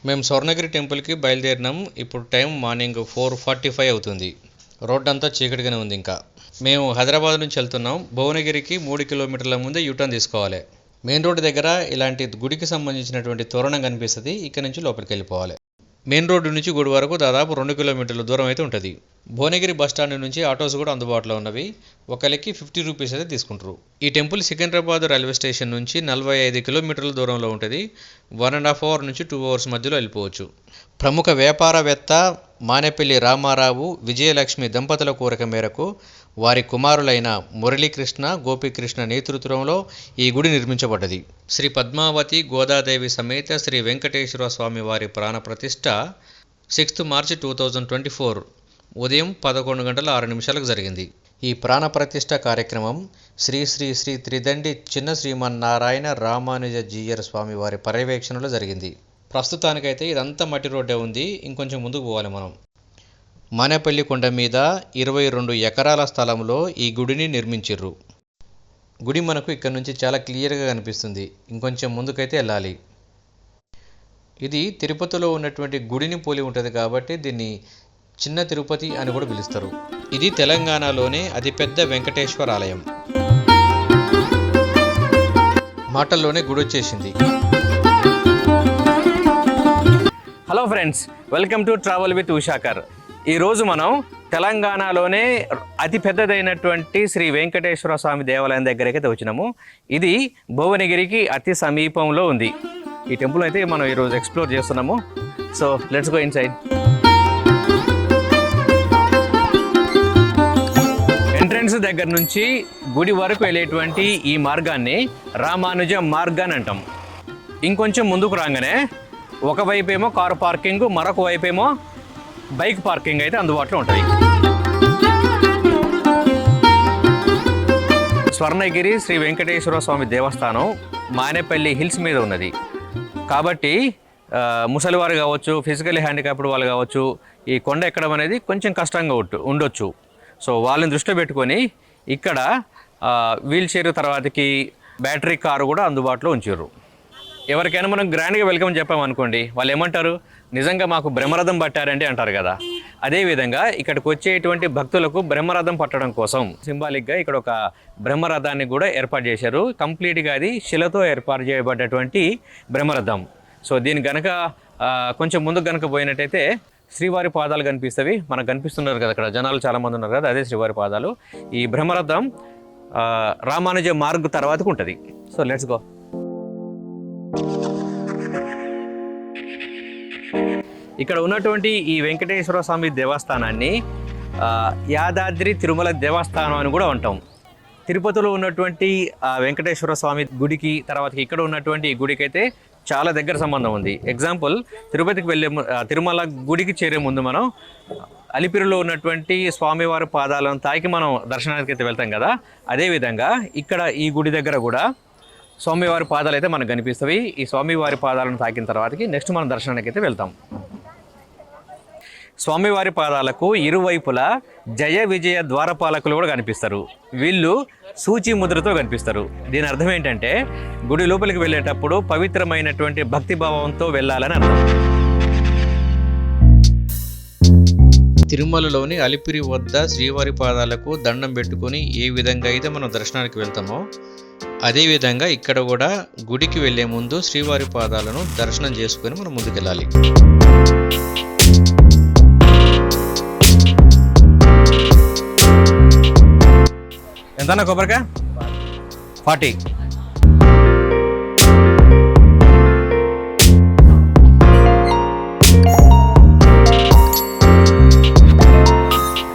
మేము స్వర్ణగిరి టెంపుల్కి బయలుదేరినాం. ఇప్పుడు టైం మార్నింగ్ 4:45 అవుతుంది. రోడ్ అంతా చీకటిగానే ఉంది. ఇంకా మేము హైదరాబాద్ నుంచి వెళ్తున్నాం. భువనగిరికి 3 కిలోమీటర్ల ముందే యూటర్న్ తీసుకోవాలి. మెయిన్ రోడ్డు దగ్గర ఇలాంటి గుడికి సంబంధించినటువంటి తోరణం కనిపిస్తుంది. ఇక్కడ నుంచి లోపలికి వెళ్ళిపోవాలి. మెయిన్ రోడ్డు నుంచి గుడి వరకు దాదాపు 2 కిలోమీటర్ల దూరం అయితే ఉంటుంది. భువనగిరి బస్టాండ్ నుంచి ఆటోస్ కూడా అందుబాటులో ఉన్నవి. ఒకరికి 50 రూపీస్ అయితే తీసుకుంటారు. ఈ టెంపుల్ సికింద్రాబాద్ రైల్వే స్టేషన్ నుంచి 45 కిలోమీటర్ల దూరంలో ఉంటుంది. 1.5 అవర్ నుంచి 2 అవర్స్ మధ్యలో వెళ్ళిపోవచ్చు. ప్రముఖ వ్యాపారవేత్త మానేపల్లి రామారావు విజయలక్ష్మి దంపతుల కోరిక మేరకు వారి కుమారులైన మురళీకృష్ణ గోపీకృష్ణ నేతృత్వంలో ఈ గుడి నిర్మించబడ్డది. శ్రీ పద్మావతి గోదాదేవి సమేత శ్రీ వెంకటేశ్వర స్వామి వారి ప్రాణప్రతిష్ఠ 6 మార్చి 2024 ఉదయం 11 గంటల 6 నిమిషాలకు జరిగింది. ఈ ప్రాణప్రతిష్ఠ కార్యక్రమం శ్రీ శ్రీ శ్రీ త్రిదండి చిన్న శ్రీమన్నారాయణ రామానుజ జీయర్ స్వామి వారి పర్యవేక్షణలో జరిగింది. ప్రస్తుతానికైతే ఇదంతా మట్టి రోడ్డే ఉంది. ఇంకొంచెం ముందుకు పోవాలి మనం. మానేపల్లి కొండ మీద 22 ఎకరాల స్థలంలో ఈ గుడిని నిర్మించిర్రు. గుడి మనకు ఇక్కడ నుంచి చాలా క్లియర్గా కనిపిస్తుంది. ఇంకొంచెం ముందుకైతే వెళ్ళాలి. ఇది తిరుపతిలో ఉన్నటువంటి గుడిని పోలి ఉంటుంది కాబట్టి దీన్ని చిన్న తిరుపతి అని కూడా పిలుస్తారు. ఇది తెలంగాణలోనే అతిపెద్ద వెంకటేశ్వర ఆలయం. మాటల్లోనే గుడి వచ్చేసింది. Hello friends, welcome to travel with Ushakar. ఈరోజు మనం తెలంగాణలోనే అతి పెద్దదైనటువంటి శ్రీ వెంకటేశ్వర స్వామి దేవాలయం దగ్గరికి వచ్చినాము. ఇది భువనగిరికి అతి సమీపంలో ఉంది. ఈ టెంపుల్ అయితే మనం ఈరోజు ఎక్స్ప్లోర్ చేస్తున్నాము. So let's go inside. Entrance దగ్గర నుంచి గుడి వరకు వెళ్ళేటువంటి ఈ మార్గాన్ని రామానుజ మార్గాన్ని అంటాం. ఇంకొంచెం ముందుకు రాగానే ఒకవైపేమో కారు పార్కింగ్, మరొక వైపేమో బైక్ పార్కింగ్ అయితే అందుబాటులో ఉంటుంది. స్వర్ణగిరి శ్రీ వెంకటేశ్వర స్వామి దేవస్థానం మానేపల్లి హిల్స్ మీద ఉన్నది కాబట్టి ముసలివారు కావచ్చు, ఫిజికల్లీ హ్యాండిక్యాప్డ్ వాళ్ళు కావచ్చు, ఈ కొండ ఎక్కడం అనేది కొంచెం కష్టంగా ఉండొచ్చు. సో వాళ్ళని దృష్టిలో పెట్టుకొని ఇక్కడ వీల్ చైర్ తర్వాతకి బ్యాటరీ కారు కూడా అందుబాటులో ఉంచారు. ఎవరికైనా మనం గ్రాండ్గా వెల్కమ్ చెప్పామనుకోండి, వాళ్ళు ఏమంటారు, నిజంగా మాకు బ్రహ్మరథం పట్టారంటే అంటారు కదా. అదేవిధంగా ఇక్కడికి వచ్చేటువంటి భక్తులకు బ్రహ్మరథం పట్టడం కోసం సింబాలిక్గా ఇక్కడ ఒక బ్రహ్మరథాన్ని కూడా ఏర్పాటు చేశారు. కంప్లీట్గా అది శిలతో ఏర్పాటు చేయబడ్డటువంటి బ్రహ్మరథం. సో దీని గనక కొంచెం ముందుకు గనక పోయినట్టయితే శ్రీవారి పాదాలు కనిపిస్తవి. మనకు కనిపిస్తున్నారు కదా, అక్కడ జనాలు చాలామంది ఉన్నారు కదా, అదే శ్రీవారి పాదాలు. ఈ బ్రహ్మరథం రామానుజ మార్గ్ తర్వాతకు ఉంటుంది. So let's go. ఇక్కడ ఉన్నటువంటి ఈ వెంకటేశ్వర స్వామి దేవస్థానాన్ని యాదాద్రి తిరుమల దేవస్థానం అని కూడా అంటాం. తిరుపతిలో ఉన్నటువంటి వెంకటేశ్వర స్వామి గుడికి తర్వాత ఇక్కడ ఉన్నటువంటి ఈ గుడికి అయితే చాలా దగ్గర సంబంధం ఉంది. ఎగ్జాంపుల్, తిరుపతికి వెళ్ళే తిరుమల గుడికి చేరే ముందు మనం అలిపిరిలో ఉన్నటువంటి స్వామివారి పాదాలను తాకి మనం దర్శనానికి అయితే వెళ్తాం కదా. అదేవిధంగా ఇక్కడ ఈ గుడి దగ్గర కూడా స్వామివారి పాదాలు అయితే మనకు కనిపిస్తాయి. ఈ స్వామివారి పాదాలను తాకిన తర్వాతకి నెక్స్ట్ మనం దర్శనానికి అయితే వెళ్తాం. స్వామివారి పాదాలకు ఇరువైపులా జయ విజయ ద్వారపాలకులు కూడా కనిపిస్తారు. వీళ్ళు సూచి ముద్రతో కనిపిస్తారు. దీని అర్థం ఏంటంటే గుడి లోపలికి వెళ్ళేటప్పుడు పవిత్రమైనటువంటి భక్తిభావంతో వెళ్ళాలని అర్థం. తిరుమలలోని అలిపిరి వద్ద శ్రీవారి పాదాలకు దండం పెట్టుకొని ఏ విధంగా అయితే మనం దర్శనానికి వెళ్తామో అదేవిధంగా ఇక్కడ కూడా గుడికి వెళ్లే ముందు శ్రీవారి పాదాలను దర్శనం చేసుకొని మనం ముందుకెళ్ళాలి. ఎంతన్నా కొబ్బరికాయ? 40.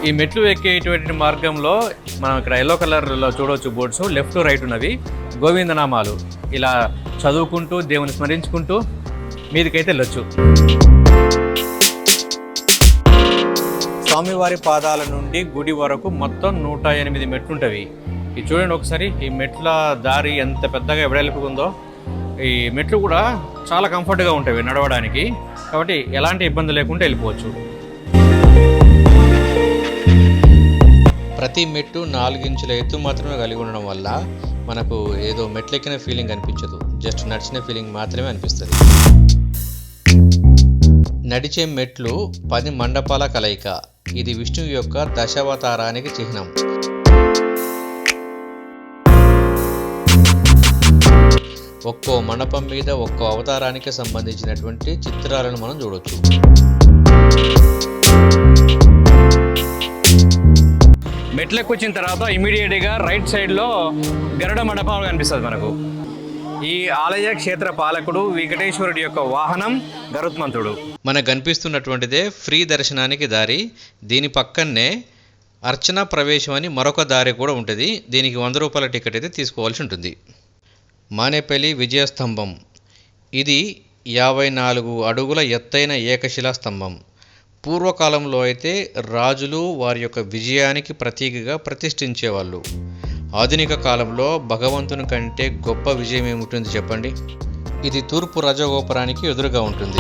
ఈ మెట్లు ఎక్కేటువంటి మార్గంలో మనం ఇక్కడ ఎల్లో కలర్లో చూడవచ్చు బోర్డ్స్, లెఫ్ట్ రైట్ ఉన్నవి గోవిందనామాలు. ఇలా చదువుకుంటూ దేవుని స్మరించుకుంటూ మీదికైతే వెళ్ళొచ్చు. స్వామివారి పాదాల నుండి గుడి వరకు మొత్తం 108 మెట్లు ఉంటవి. ఇది చూడండి ఒకసారి, ఈ మెట్ల దారి ఎంత పెద్దగా వెడల్పుకుందో. ఈ మెట్లు కూడా చాలా కంఫర్ట్గా ఉంటాయి నడవడానికి, కాబట్టి ఎలాంటి ఇబ్బంది లేకుండా వెళ్ళిపోవచ్చు. ప్రతి మెట్టు 4 ఇంచుల ఎత్తు మాత్రమే కలిగి ఉండడం వల్ల మనకు ఏదో మెట్లెక్కిన ఫీలింగ్ అనిపించదు, జస్ట్ నడిచిన ఫీలింగ్ మాత్రమే అనిపిస్తుంది. నడిచే మెట్లు 10 మండపాల కలయిక. ఇది విష్ణువు యొక్క దశావతారానికి చిహ్నం. ఒక్కో మండపం మీద ఒక్కో అవతారానికి సంబంధించినటువంటి చిత్రాలను మనం చూడొచ్చు. మెట్లకు వచ్చిన తర్వాత ఇమీడియట్గా రైట్ సైడ్లో గరుడ మండపం కనిపిస్తుంది మనకు. ఈ ఆలయ క్షేత్ర పాలకుడు వెంకటేశ్వరుడి యొక్క వాహనం గరుత్మంతుడు. మనకు కనిపిస్తున్నటువంటిదే ఫ్రీ దర్శనానికి దారి. దీని పక్కనే అర్చన ప్రవేశం అని మరొక దారి కూడా ఉంటుంది. దీనికి 100 రూపాయల టికెట్ అయితే తీసుకోవాల్సి ఉంటుంది. మానేపల్లి విజయస్తంభం. ఇది 54 అడుగుల ఎత్తైన ఏకశిలా స్తంభం. పూర్వకాలంలో అయితే రాజులు వారి యొక్క విజయానికి ప్రతీకగా ప్రతిష్ఠించేవాళ్ళు. ఆధునిక కాలంలో భగవంతుని కంటే గొప్ప విజయం ఏముంటుంది చెప్పండి? ఇది తూర్పు రాజగోపురానికి ఎదురుగా ఉంటుంది.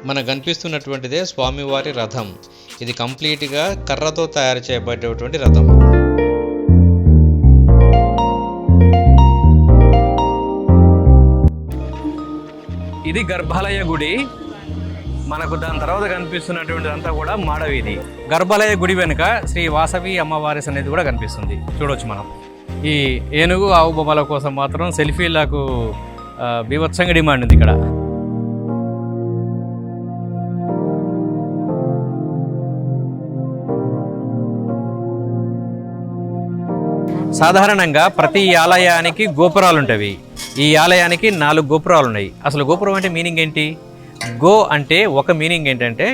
మనకు కనిపిస్తున్నటువంటిదే స్వామివారి రథం. ఇది కంప్లీట్గా కర్రతో తయారు చేయబడేటువంటి రథం. ఇది గర్భాలయ గుడి. మనకు దాని తర్వాత కనిపిస్తున్నటువంటిది అంతా కూడా మాడవీధి. గర్భాలయ గుడి వెనుక శ్రీ వాసవి అమ్మవారి సన్నిధి కూడా కనిపిస్తుంది, చూడవచ్చు మనం. ఈ ఏనుగు ఆవు బొమ్మల కోసం మాత్రం సెల్ఫీలకు బీభత్సంగా డిమాండ్ ఉంది ఇక్కడ. సాధారణంగా ప్రతి ఆలయానికి గోపురాలు ఉంటాయి. ఈ ఆలయానికి 4 గోపురాలు ఉన్నాయి. అసలు గోపురం అంటే మీనింగ్ ఏంటి? గో అంటే ఒక మీనింగ్ ఏంటంటే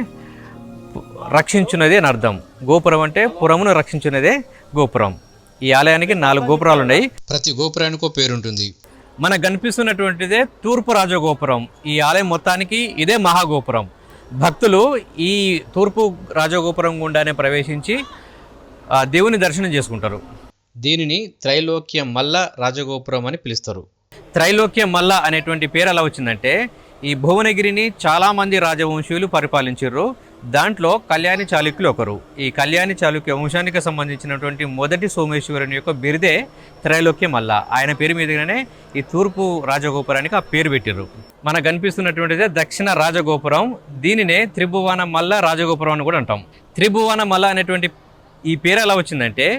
రక్షించున్నది అని అర్థం. గోపురం అంటే పురమును రక్షించున్నదే గోపురం. ఈ ఆలయానికి 4 గోపురాలు ఉన్నాయి. ప్రతి గోపురానికి పేరుంటుంది. మనకు కనిపిస్తున్నటువంటిదే తూర్పు రాజగోపురం. ఈ ఆలయం మొత్తానికి ఇదే మహాగోపురం. భక్తులు ఈ తూర్పు రాజగోపురం గుండానే ప్రవేశించి దేవుని దర్శనం చేసుకుంటారు. దీనిని త్రైలోక్య మల్ల రాజగోపురం అని పిలుస్తారు. త్రైలోక్య మల్ల అనేటువంటి పేరు ఎలా వచ్చిందంటే, ఈ భువనగిరిని చాలామంది రాజవంశీయులు పరిపాలించారు. దాంట్లో కళ్యాణి చాళుక్యులు ఒకరు. ఈ కళ్యాణి చాళుక్య వంశానికి సంబంధించినటువంటి మొదటి సోమేశ్వరుని యొక్క బిరుదే త్రైలోక్య మల్ల. ఆయన పేరు మీదుగానే ఈ తూర్పు రాజగోపురానికి ఆ పేరు పెట్టారు. మనకు కనిపిస్తున్నటువంటిదే దక్షిణ రాజగోపురం. దీనినే త్రిభువన మల్ల రాజగోపురం అని కూడా అంటాం. త్రిభువన మల్ల అనేటువంటి ఈ పేరు ఎలా వచ్చిందంటే,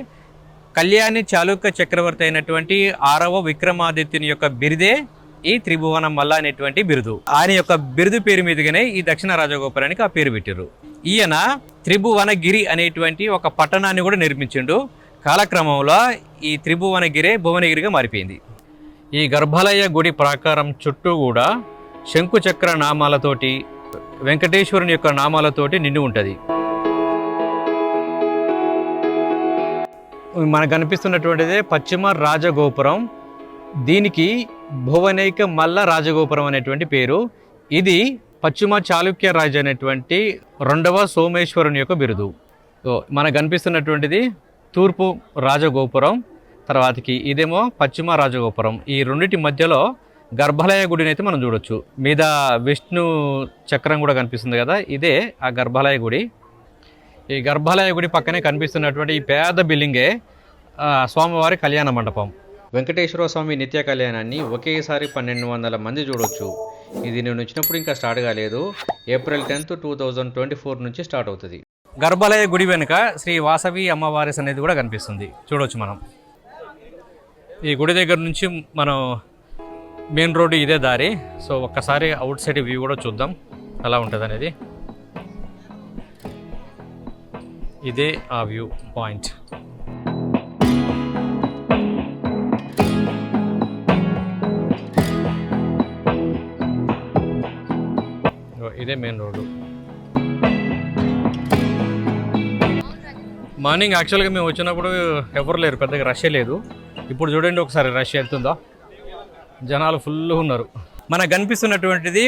కళ్యాణి చాళుక్య చక్రవర్తి అయినటువంటి 6వ విక్రమాదిత్యుని యొక్క బిరుదే ఈ త్రిభువన మల్ల అనేటువంటి బిరుదు. ఆయన యొక్క బిరుదు పేరు మీదుగానే ఈ దక్షిణ రాజగోపురానికి ఆ పేరు పెట్టారు. ఈయన త్రిభువనగిరి అనేటువంటి ఒక పట్టణాన్ని కూడా నిర్మించిండు. కాలక్రమంలో ఈ త్రిభువనగిరే భువనగిరిగా మారిపోయింది. ఈ గర్భాలయ గుడి ప్రాకారం చుట్టూ కూడా శంకుచక్ర నామాలతోటి వెంకటేశ్వరుని యొక్క నామాలతోటి నిండి ఉంటుంది. మనకు కనిపిస్తున్నటువంటిదే పశ్చిమ రాజగోపురం. దీనికి భువనైక మల్ల రాజగోపురం అనేటువంటి పేరు. ఇది పశ్చిమ చాళుక్య రాజు అనేటువంటి 2వ సోమేశ్వరుని యొక్క బిరుదు. మనకు కనిపిస్తున్నటువంటిది తూర్పు రాజగోపురం, తర్వాతకి ఇదేమో పశ్చిమ రాజగోపురం. ఈ రెండింటి మధ్యలో గర్భాలయ గుడిని అయితే మనం చూడొచ్చు. మీద విష్ణు చక్రం కూడా కనిపిస్తుంది కదా, ఇదే ఆ గర్భాలయ గుడి. ఈ గర్భాలయ గుడి పక్కనే కనిపిస్తున్నటువంటి ఈ పేద బిల్డింగే స్వామివారి కళ్యాణ మండపం. వెంకటేశ్వర స్వామి నిత్య కళ్యాణాన్ని ఒకేసారి 1200 మంది చూడొచ్చు. ఇది నేను వచ్చినప్పుడు ఇంకా స్టార్ట్ కాలేదు. ఏప్రిల్ 10, 2024 నుంచి స్టార్ట్ అవుతుంది. గర్భాలయ గుడి వెనుక శ్రీ వాసవి అమ్మవారి సన్నిధి కూడా కనిపిస్తుంది, చూడవచ్చు మనం. ఈ గుడి దగ్గర నుంచి మనం మెయిన్ రోడ్డు ఇదే దారి. సో ఒక్కసారి అవుట్ సైడ్ వ్యూ కూడా చూద్దాం ఎలా ఉంటుంది అనేది. ఇదే ఆ వ్యూ పాయింట్. ఇదే మెయిన్ రోడ్డు. మార్నింగ్ యాక్చువల్గా మేము వచ్చినప్పుడు ఎవరు లేరు, పెద్దగా రష్ లేదు. ఇప్పుడు చూడండి ఒకసారి రష్ వెళ్తుందో, జనాలు ఫుల్ ఉన్నారు. మనకు కనిపిస్తున్నటువంటిది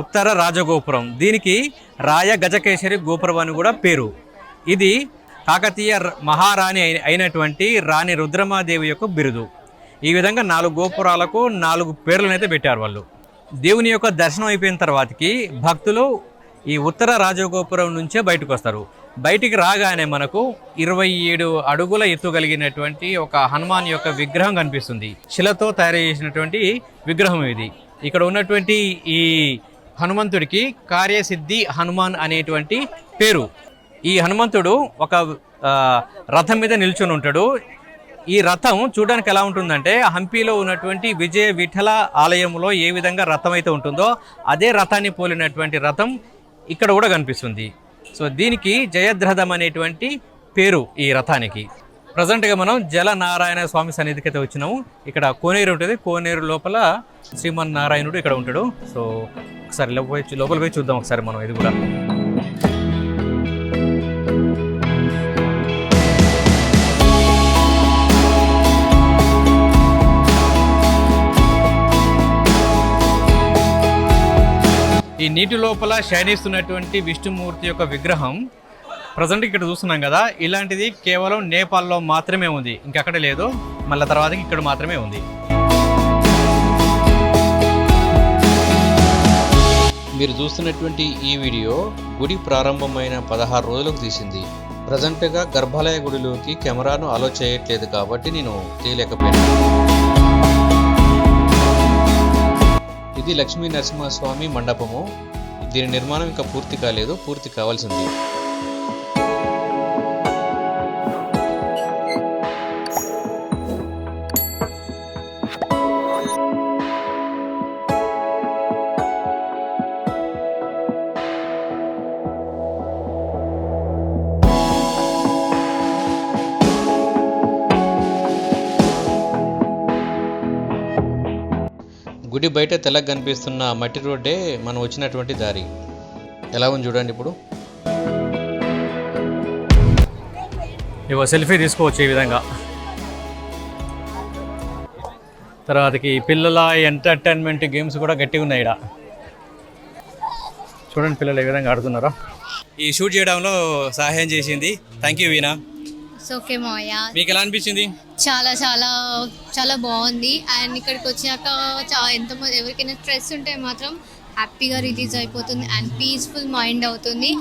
ఉత్తర రాజగోపురం. దీనికి రాయ గజకేశరి గోపురం అని కూడా పేరు. ఇది కాకతీయ మహారాణి అయినటువంటి రాణి రుద్రమాదేవి యొక్క బిరుదు. ఈ విధంగా 4 గోపురాలకు 4 పేర్లను అయితే పెట్టారు వాళ్ళు. దేవుని యొక్క దర్శనం అయిపోయిన తర్వాతకి భక్తులు ఈ ఉత్తర రాజగోపురం నుంచే బయటకు వస్తారు. బయటికి రాగానే మనకు 27 అడుగుల ఎత్తు కలిగినటువంటి ఒక హనుమాన్ యొక్క విగ్రహం కనిపిస్తుంది. శిలతో తయారు చేసినటువంటి విగ్రహం ఇది. ఇక్కడ ఉన్నటువంటి ఈ హనుమంతుడికి కార్యసిద్ధి హనుమాన్ అనేటువంటి పేరు. ఈ హనుమంతుడు ఒక రథం మీద నిల్చొని ఉంటాడు. ఈ రథం చూడడానికి ఎలా ఉంటుందంటే హంపీలో ఉన్నటువంటి విజయ విఠల ఆలయంలో ఏ విధంగా రథం అయితే ఉంటుందో అదే రథాన్ని పోలినటువంటి రథం ఇక్కడ కూడా కనిపిస్తుంది. సో దీనికి జయద్రథం అనేటువంటి పేరు ఈ రథానికి. ప్రజెంట్గా మనం జలనారాయణ స్వామి సన్నిధికి అయితే వచ్చినాము. ఇక్కడ కోనేరు ఉంటుంది. కోనేరు లోపల శ్రీమన్నారాయణుడు ఇక్కడ ఉంటాడు. సో ఒకసారి లోపల పోయి చూద్దాం ఒకసారి మనం ఇది కూడా. ఈ నీటి లోపల శయనిస్తున్నటువంటి విష్ణుమూర్తి యొక్క విగ్రహం ప్రజెంట్ ఇక్కడ చూస్తున్నాం కదా, ఇలాంటిది కేవలం నేపాల్లో మాత్రమే ఉంది, ఇంకెక్కడ లేదు. మళ్ళీ తర్వాత ఇక్కడ మాత్రమే ఉంది. మీరు చూస్తున్నటువంటి ఈ వీడియో గుడి ప్రారంభమైన 16 రోజులకు తీసింది. ప్రజెంట్గా గర్భాలయ గుడిలోకి కెమెరాను అలో చేయట్లేదు కాబట్టి నేను తీయలేకపోయాను. ఇది లక్ష్మీ నరసింహస్వామి మండపము. దీని నిర్మాణం ఇంకా పూర్తి కాలేదు, పూర్తి కావాల్సింది. గుడి బయట తెల్లగా కనిపిస్తున్న మట్టి రోడ్డే మనం వచ్చినటువంటి దారి. ఎలా ఉంది చూడండి. ఇప్పుడు ఇవో సెల్ఫీ తీసుకోవచ్చు ఈ విధంగా. తర్వాతకి పిల్లల ఎంటర్టైన్మెంట్ గేమ్స్ కూడా గట్టిగా ఉన్నాయి ఇక్కడ. చూడండి పిల్లలు ఏ విధంగా ఆడుతున్నారో. ఈ షూట్ చేయడంలో సహాయం చేసింది. Thank you veena. ఓకే మావయ్య, మీకు ఎలా అనిపించింది? చాలా చాలా చాలా బాగుంది. అండ్ ఇక్కడికి వచ్చాక ఎంతమంది ఎవరికైనా స్ట్రెస్ ఉంటే మాత్రం హ్యాపీగా రిలీజ్ అయిపోతుంది అండ్ పీస్ఫుల్ మైండ్ అవుతుంది.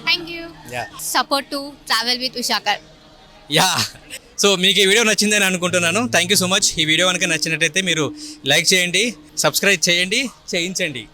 Thank you. Support to travel with Ushakar. Yeah, so మీకు ఈ వీడియో నచ్చిందని అనుకుంటున్నాను. Thank you so much. ఈ వీడియో కనుక నచ్చినట్టయితే మీరు లైక్ చేయండి, సబ్స్క్రైబ్ చేయండి, చేయించండి.